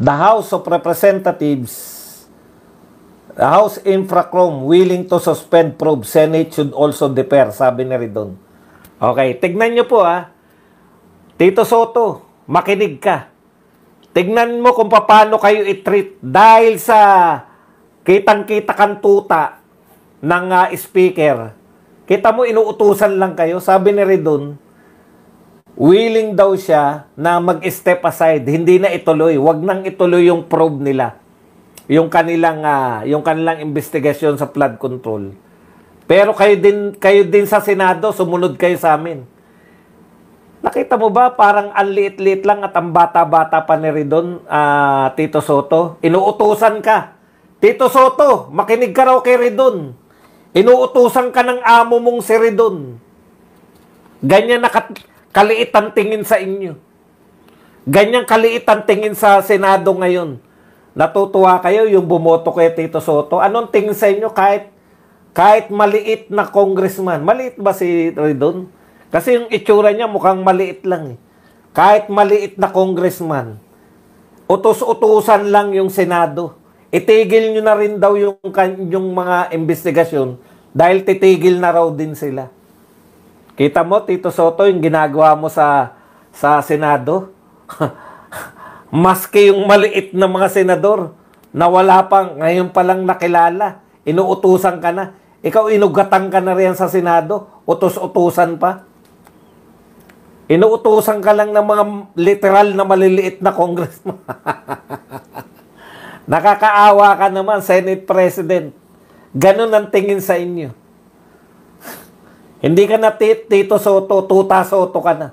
The House of Representatives, the House Infracrom willing to suspend probe, Senate should also defer, sabi ni Ridon. Okay, tignan nyo po Tito Soto, makinig ka. Tignan mo kung paano kayo i-treat dahil sa kitang-kita kang tuta ng speaker. Kita mo, inuutusan lang kayo. Sabi ni Ridon, willing daw siya na mag-step aside. Hindi na ituloy. Wag nang ituloy yung probe nila. Yung kanilang investigasyon sa flood control. Pero kayo din sa Senado, sumunod kayo sa amin. Nakita mo ba, parang ang liit-liit lang at ang bata-bata pa ni Ridon, Tito Soto? Inuutusan ka. Tito Soto, makinig ka raw kay Ridon. Inuutusan ka ng amo mong si Ridon. Ganyan na kaliit ang tingin sa inyo. Ganyan kaliit ang tingin sa Senado ngayon. Natutuwa kayo yung bumoto kay Tito Soto. Anong tingin sa inyo kahit maliit na congressman? Maliit ba si Ridon? Kasi yung itsura niya mukhang maliit lang. Kahit maliit na congressman, utos-utusan lang yung Senado. Itigil nyo na rin daw yung mga investigasyon dahil titigil na raw din sila. Kita mo, Tito Soto, yung ginagawa mo sa Senado? Maski yung maliit na mga senador na wala pang, ngayon pa lang nakilala, inuutusan ka na. Ikaw, inugatan ka na rin sa Senado, utos-utusan pa. Inuutusan ka lang ng mga literal na maliliit na congressman. Nakakaawa ka naman, Senate President. Ganun ang tingin sa inyo. Hindi ka na Tito Soto, Tuta Soto ka na.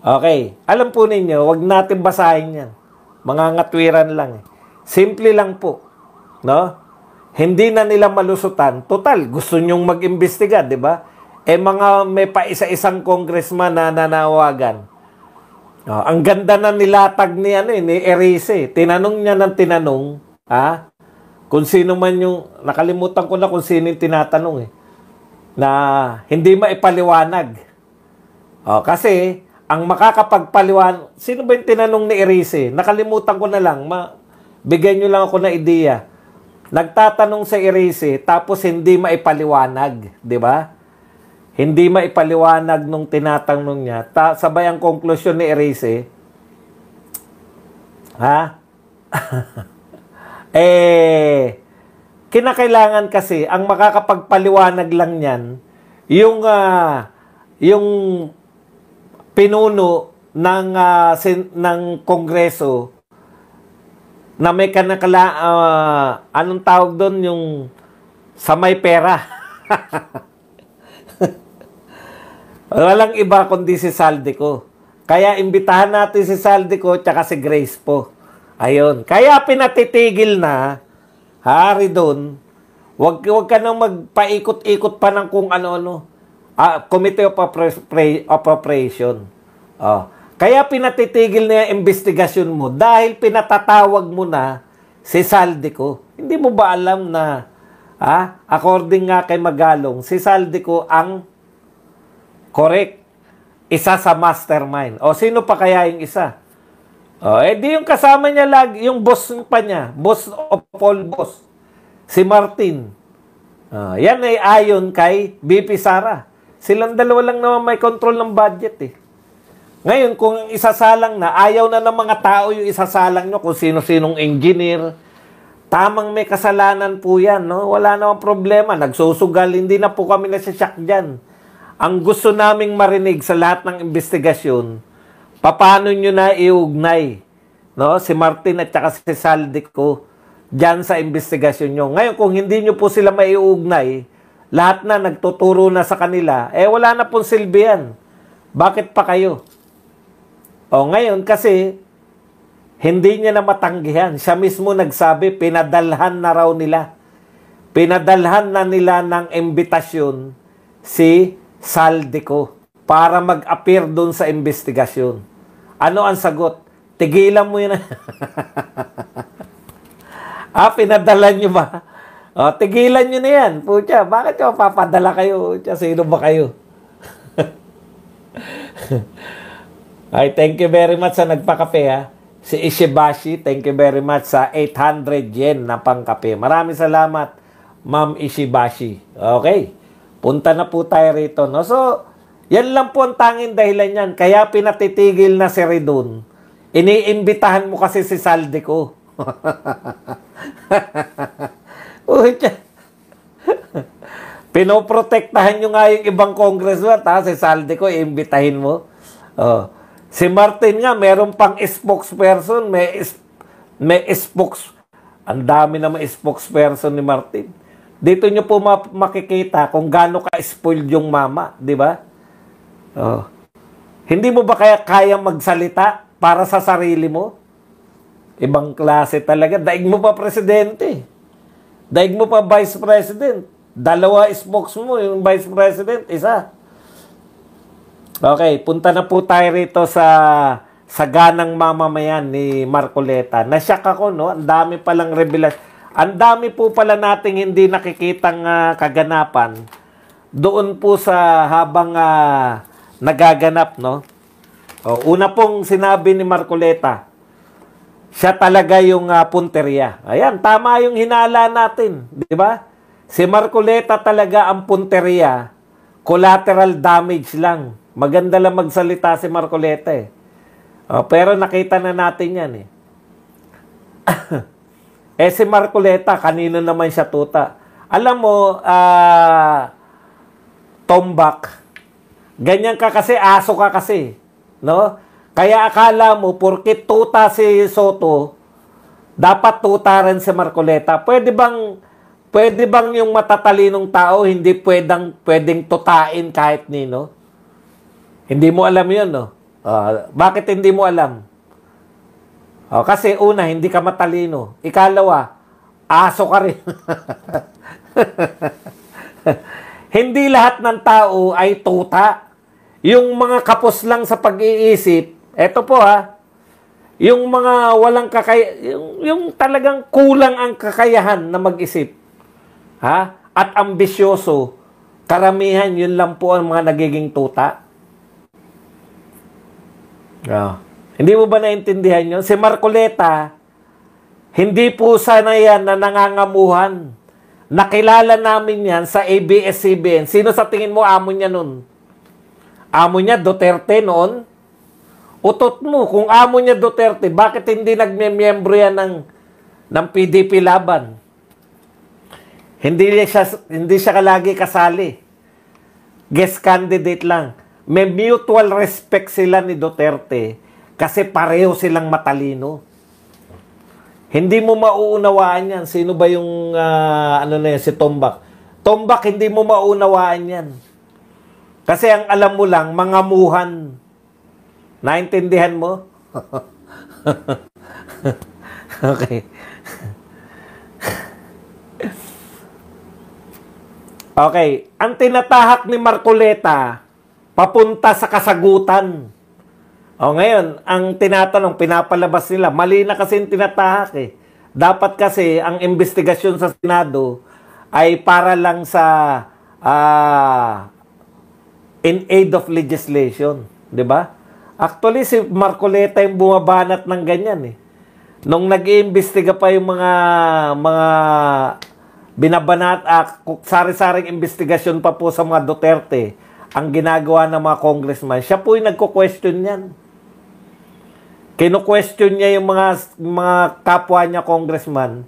Okay. Alam po ninyo, wag natin basahin yan. Mga ngatwiran lang. Simple lang po. No? Hindi na nila malusutan. Total, gusto nyong mag-imbestiga, di ba? May pa isa-isang congressman na nanawagan. Ang ganda na nilatag ni Erice. Tinanong niya ng tinanong, kung sino man yung, nakalimutan ko na kung sino yung tinatanong na hindi maipaliwanag. Kasi, ang makakapagpaliwanag, sino ba yung tinanong ni Erice? Nakalimutan ko na lang, bigyan nyo lang ako na ideya. Nagtatanong sa Erice, tapos hindi maipaliwanag, di ba? Hindi maipaliwanag nung tinatanong niya. Sabay ang konklusyon ni Erice, kinakailangan kasi, ang makakapagpaliwanag lang yan, yung pinuno ng Kongreso na may anong tawag doon, yung sa may pera. Walang iba kundi si Saldico. Kaya imbitahan natin si Saldico tsaka si Grace po. Ayun. Kaya pinatitigil na, Ridon, wag ka nang magpaikot-ikot pa ng kung ano-ano. Committee of Appropriation. Kaya pinatitigil na yung investigasyon mo dahil pinatatawag mo na si Saldico. Hindi mo ba alam na, according nga kay Magalong, si Saldico ang correct, isa sa mastermind. Sino pa kaya yung isa? Di yung kasama niya lagi, yung boss pa niya, boss of all boss, si Martin. Yan ay ayon kay BP Sara. Silang dalawa lang naman may control ng budget Ngayon, kung isasalang na, ayaw na ng mga tao yung isasalang nyo kung sino-sinong engineer. Tamang may kasalanan po yan, no? Wala namang problema. Nagsusugal, hindi na po kami nasasyak dyan. Ang gusto naming marinig sa lahat ng investigasyon, paano nyo na iugnay, no? Si Martin at saka si Saldico dyan sa investigasyon nyo. Ngayon, kung hindi nyo po sila maiugnay, lahat na nagtuturo na sa kanila, wala na pong silbi yan. Bakit pa kayo? Ngayon kasi, hindi niya na matanggihan. Siya mismo nagsabi, pinadalhan na raw nila. Pinadalhan na nila ng imbitasyon si Saldico para mag-appear doon sa investigasyon. Ano ang sagot? Tigilan mo yun. Pinadala nyo ba? Tigilan nyo na yan. Pucha, bakit nyo papadala kayo? Pucha, sino ba kayo? Ay, thank you very much sa nagpakape Si Ishibashi, thank you very much sa 800 yen na pangkape. Maraming salamat, Ma'am Ishibashi. Okay, punta na po tayo rito. No? So, yan lang po ang tanging dahilan yan. Kaya pinatitigil na si Ridon. Iniimbitahan mo kasi si Saldico. Pinoprotektahan nyo nga yung ibang congressman, si Saldico, iimbitahin mo. Oh. Si Martin nga, meron pang spokesperson, may spokes. Ang dami na may spokesperson ni Martin. Dito nyo po makikita kung gaano ka-spoiled yung mama, di ba? Oh. Hindi mo ba kaya magsalita para sa sarili mo? Ibang klase talaga. Daig mo pa presidente. Daig mo pa vice president. 2 spokes mo, yung vice president, 1. Okay, punta na po tayo rito sa ganang mamamayan ni Marcoleta. Nasyak ako, no? Ang dami palang revelasyon. Ang dami po pala nating hindi nakikitang kaganapan doon po sa habang nagaganap, no? Una pong sinabi ni Marcoleta, siya talaga yung punteriya. Ayan, tama yung hinala natin, di ba? Si Marcoleta talaga ang punteriya, collateral damage lang. Maganda lang magsalita si Marcoleta eh. Pero nakita na natin yan eh. Si Marcoleta, kanino naman siya tuta? Alam mo, tombak, ganyan ka kasi, aso ka kasi. No? Kaya akala mo, porkit tuta si Soto, dapat tuta rin si Marcoleta. Pwede bang yung matatalinong tao hindi pwedeng tutain kahit nino? Hindi mo alam yun, no? Bakit hindi mo alam? Kasi una, hindi ka matalino. Ikalawa, aso ka rin. Hindi lahat ng tao ay tuta. Yung mga kapos lang sa pag-iisip, eto po yung mga walang yung talagang kulang ang kakayahan na mag-isip. At ambisyoso, karamihan yun lang po ang mga nagiging tuta. Hindi mo ba naintindihan yun? Si Marcoleta, hindi po sana yan na nangangamuhan. Nakilala namin yan sa ABS-CBN. Sino sa tingin mo amo niya nun? Amo niya Duterte noon? Utot mo, kung amo niya Duterte, bakit hindi nagmemyembro yan ng PDP laban? Hindi siya kalagi kasali. Guest candidate lang. May mutual respect sila ni Duterte kasi pareho silang matalino. Hindi mo mauunawaan yan. Sino ba yung si Tombak? Tombak, hindi mo mauunawaan yan. Kasi ang alam mo lang, mangamuhan. Naintindihan mo? Okay. Okay. Ang tinatahak ni Marcoleta, papunta sa kasagutan. Ngayon, ang tinatanong, pinapalabas nila, mali na kasi yung tinatahak eh. Dapat kasi, ang investigasyon sa Senado ay para lang sa in aid of legislation. Diba? Actually, si Marcoleta yung bumabanat ng ganyan eh. Nung nag-iimbestiga pa yung mga binabanat, sari-saring investigasyon pa po sa mga Duterte, ang ginagawa ng mga congressman, siya po yung nagko-question yan. Kino-question niya yung mga kapwa niya congressman,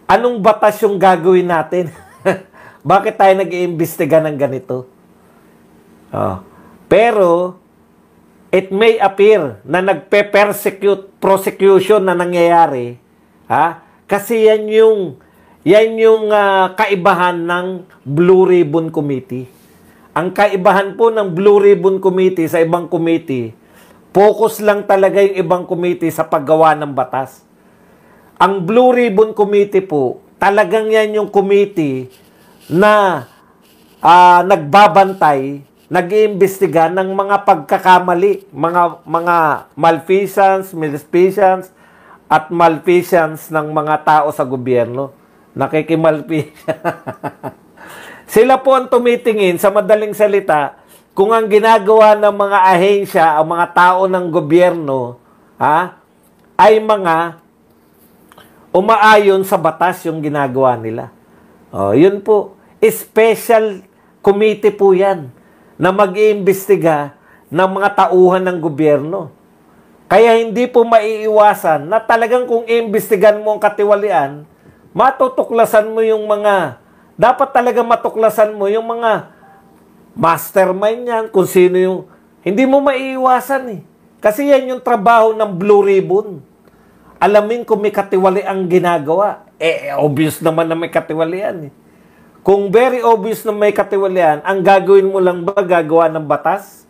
anong batas yung gagawin natin? Bakit tayo nag-iimbestiga ng ganito? Pero, it may appear na prosecution na nangyayari, kasi yan yung kaibahan ng Blue Ribbon Committee. Ang kaibahan po ng Blue Ribbon Committee sa ibang committee, focus lang talaga yung ibang committee sa paggawa ng batas. Ang Blue Ribbon Committee po, talagang yan yung committee na nagbabantay, nag-iimbestiga ng mga pagkakamali, mga malfeasance, misfeasance, at malfeasance ng mga tao sa gobyerno. Nakikimalfeasance. Sila po ang tumitingin, sa madaling salita, kung ang ginagawa ng mga ahensya, ang mga tao ng gobyerno, ay mga umaayon sa batas yung ginagawa nila. Yun po. Special committee po yan na mag-iimbestiga ng mga tauhan ng gobyerno. Kaya hindi po maiiwasan na talagang kung iimbestigan mo ang katiwalian, matutuklasan mo yung mga, dapat talaga matuklasan mo yung mga mastermind yan, kung sino yung, hindi mo maiiwasan eh. Kasi yan yung trabaho ng Blue Ribbon. Alamin kung may katiwaliang ginagawa. Obvious naman na may katiwalian eh. Kung very obvious na may katiwalian, ang gagawin mo lang ba gagawa ng batas?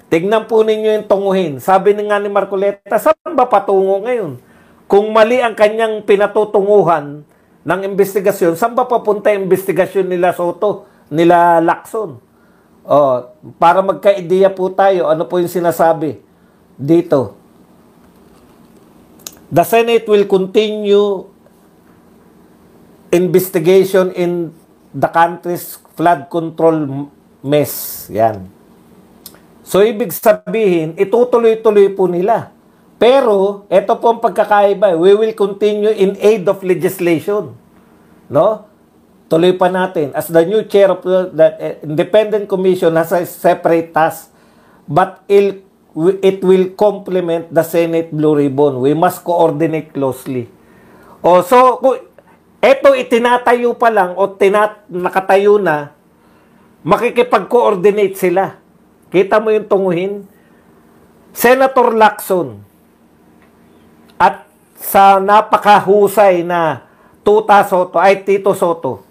Tignan po ninyo yung tunguhin. Sabi nga ni Marcoleta, saan ba patungo ngayon? Kung mali ang kanyang pinatutunguhan ng investigasyon, saan ba papunta yung investigasyon nila Soto, nila Lacson? Para magka-ideya po tayo, ano po yung sinasabi dito? The Senate will continue investigation in the country's flood control mess. Yan. So, ibig sabihin, itutuloy-tuloy po nila. Pero, ito po ang pagkakaiba. We will continue in aid of legislation. No? Tuloy pa natin. As the new chair of the Independent Commission has a separate task, but it will complement the Senate Blue Ribbon. We must coordinate closely. So, eto itinatayo pa lang o nakatayo na, makikipag-coordinate sila. Kita mo yung tunguhin? Senator Lacson at sa napakahusay na Tito Soto,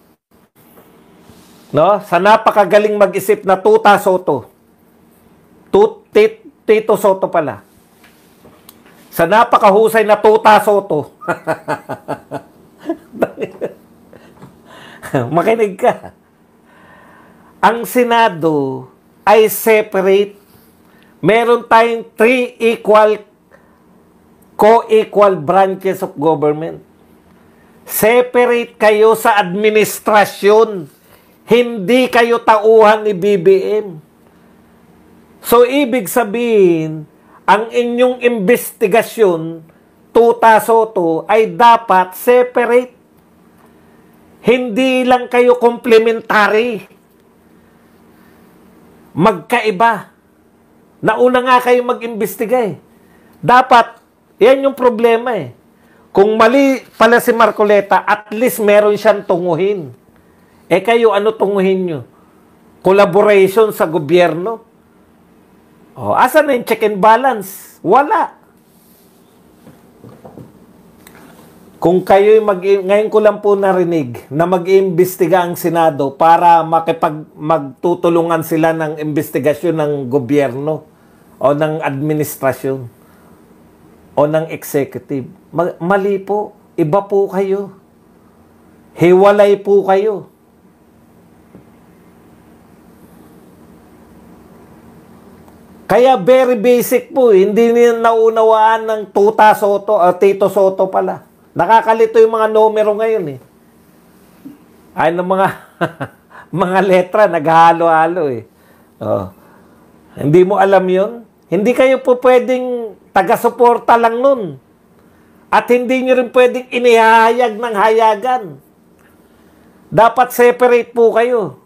no? Sa napakagaling mag-isip na Soto, Tito Soto pala. Sa napakahusay na Soto, makinig ka. Ang Senado ay separate. Meron tayong 3 co-equal branches of government. Separate kayo sa administrasyon. Hindi kayo tauhan ni BBM. So, ibig sabihin, ang inyong investigasyon, Soto, ay dapat separate. Hindi lang kayo complementary. Magkaiba. Nauna nga kayo mag-imbestiga eh. Dapat, yan yung problema eh. Kung mali pala si Marcoleta, at least meron siyang tunguhin. Kayo, ano tunguhin nyo? Collaboration sa gobyerno? Asan na yung check and balance? Wala. Kung kayo'y ngayon ko lang po narinig na mag-iimbestiga ang Senado para magtutulungan sila ng investigasyon ng gobyerno o ng administrasyon o ng executive. Mali po. Iba po kayo. Hiwalay po kayo. Kaya very basic po. Hindi niya naunawaan ng Tito Soto pala. Nakakalito yung mga numero ngayon eh. Ay, ng mga mga letra, naghalo-halo eh. Hindi mo alam yun? Hindi kayo po pwedeng taga-suporta lang nun. At hindi nyo rin pwedeng inihahayag ng hayagan. Dapat separate po kayo.